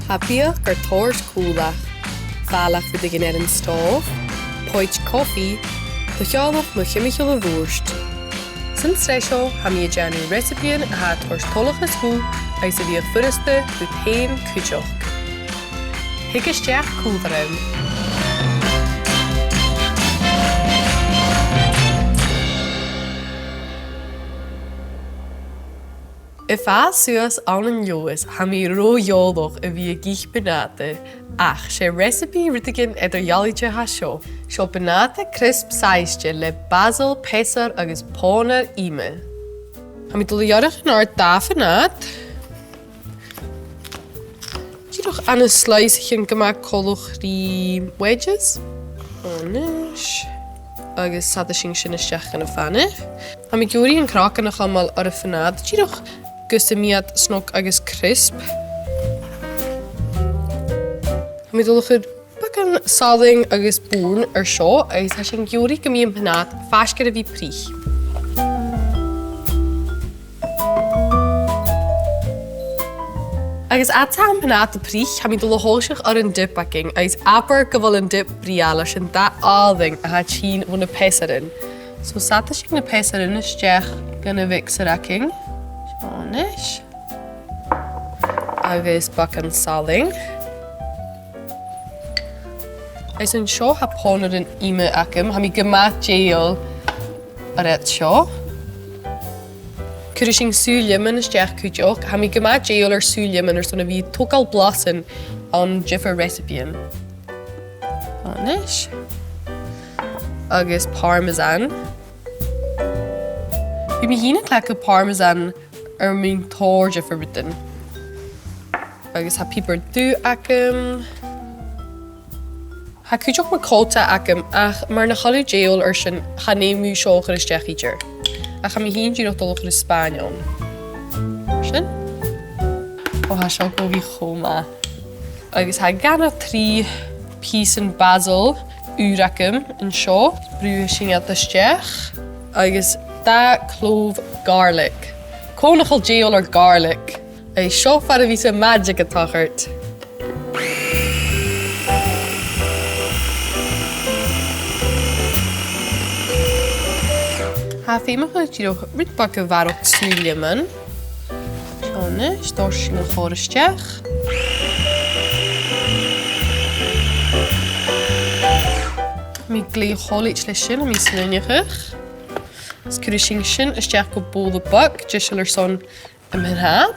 Habíoch gur tóirt cúlach, bhealach bhuilleagan ar an stóv, poit coffi, do cheolach mo chimicheal a bhuairt. San sreisio, ha mi adjanu recipean a ha tóirt tolachas hú agus a bhí furiste bu tain cúteoch. Higisteach cúldaram. If a suas an an joas ha mi ro jóloch a bhí a gích bunatàta ach sé recipe ritegan idir jalige ha seo. Seo bunatàta cruasbach Sàiste le Basail, pheàrr agus póna ime. Ha mi dhuilleagan an ard da fanat. Díoch an a slicechen gemaakt coloch rí wedges. Onis. Agus sada sin sin isteach an a fanne. Ha mi gúri an cracan a chamal ar a fanat. Díoch gusimiad snog agus crisp. Ha mi dhuilleagan bacan saling agus bún ar seo agus ha sin gúri gymíon panat fáscar a bhí prích. Agus atá an panat a prích ha mi dhuilleagan ar an dip backing agus apar go bhfuil an dip briala sin da áling a ha tín bhna pheàrrin. So sata sin na pheàrrin isteach gan a bhic sa racking. Onis. Agus bacan saling. Agus an seo ha pónar an ime acum, ha mi gymaint jail ar et seo. Cwrw sy'n súilleaman isteach cúteoch, ha mi gymaint jail ar súilleaman ar son a bhí tógal blasan an jiffer recipean. Onis. Agus parmesan. Bhí mi hína clecha parmesan ar mín tóir jiffer bitten. Agus ha píper dú acum. Ha cúteoch mar cóta acum ach mar na chalú jail ar sin ha néimú seochar isteach ítir. Ach ha mi hín díoch dulach ar Spáin. Sin? O ha seo go bhí choma. Agus ha ganna 3 pís an Basail uair acum an seo. Brú sin at isteach. Agus da clove garlic. Conachal jail ar garlic. Ay seo far a bhí sa magic a tachart. Ha féimach a díoch rit bach a bharach súilleaman. Seánne, stóir sin a chóiristeach. Mi glé cholit lei sin a mi slúneachach. Cwrw sy'n sin isteach go bóla bach, jyst ar son ym mhenhad.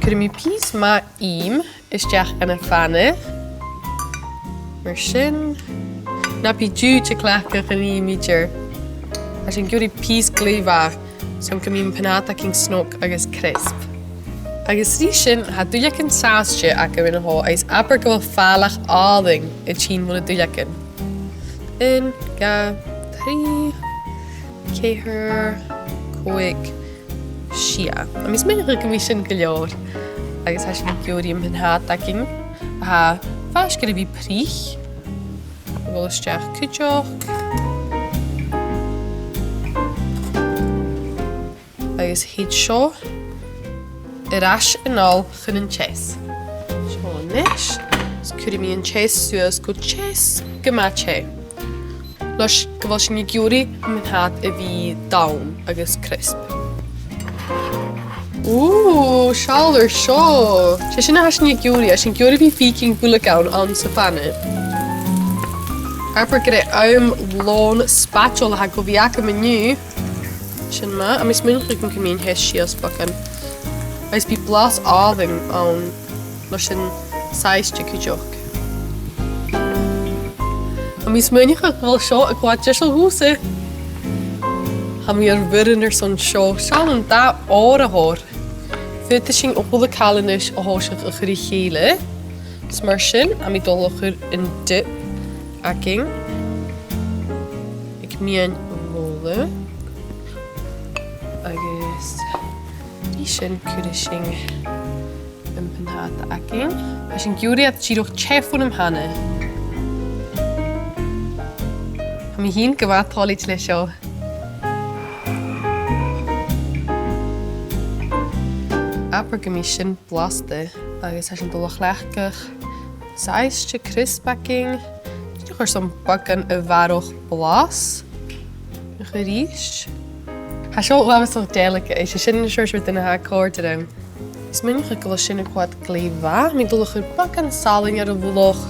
Cwrw mi pís ma isteach gan y fanne. Mar sin. Na pi dŵ te clachach yn mítir. A sy'n gwrw pís gleifach, sy'n gymín panata cyn snog agus crisp. Agus rí sin ha duilleagan sáiste ac yn ho, agus aber go fálach áling i tín muna duilleagan. 1, 2, 3, 4, 5, 6. A mis mynd i'ch gymryd sy'n gylior. Agus ha sy'n gyori ym mhenhad acing. A ha fas gyda fi prich. Fel ysdiach cwtioch. Agus hyd sio. Yr as yn ôl chyn yn ches. Sio nes. Cwrw mi yn ches suas go ches gyma che. Los gyfal sy'n ei gyuri yn mhenhad y fi dawn agus crisp. Ooh, sial ar sio. Sy'n a sy'n ei gyuri, a sy'n gyuri fi ffíking dhuilleagan an sa fanne. Arper gyda lòin spatula ha go fi ac am yniw. Sy'n ma, a mis mynd chi'n cymyn hes sias bacan. Ys bi blas áling an los sy'n Sàiste cúteoch. A mis mynich ag bhil seo a gwaad deisel húsa. Ha mi ar bhuirin ar son seo, seall an da ára hór. Fyta sin óla calanis a hóiseach a churí chéile. Gus mar sin a mi dulachar in dip acing. Ag mian róla. Agus í sin cúra sin yn bunatàta acing. A sin giúri at tíoch chefún am hanna. Ha mi hín gymaint tálit le seo. aber go mí sin blasta agus tá sin dulach leachcach Sàiste Cruasbaching chuir san bagan a bharach blas a chu ríis. Tá seo lehaach déalacha é sé sin seir duine ha cóirte am. Is minicha go sinna chuad gléimhá, mí dulach chu bagan salainn ar a bhloch.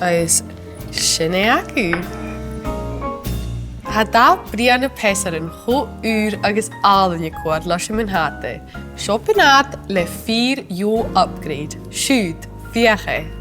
Agus sin é acu. Tá dá brianna pesarin cho uair agus álainne cuad leis sin bhuntàta. Seo bunatàta le 4 upgrade. Siúd, fiacha.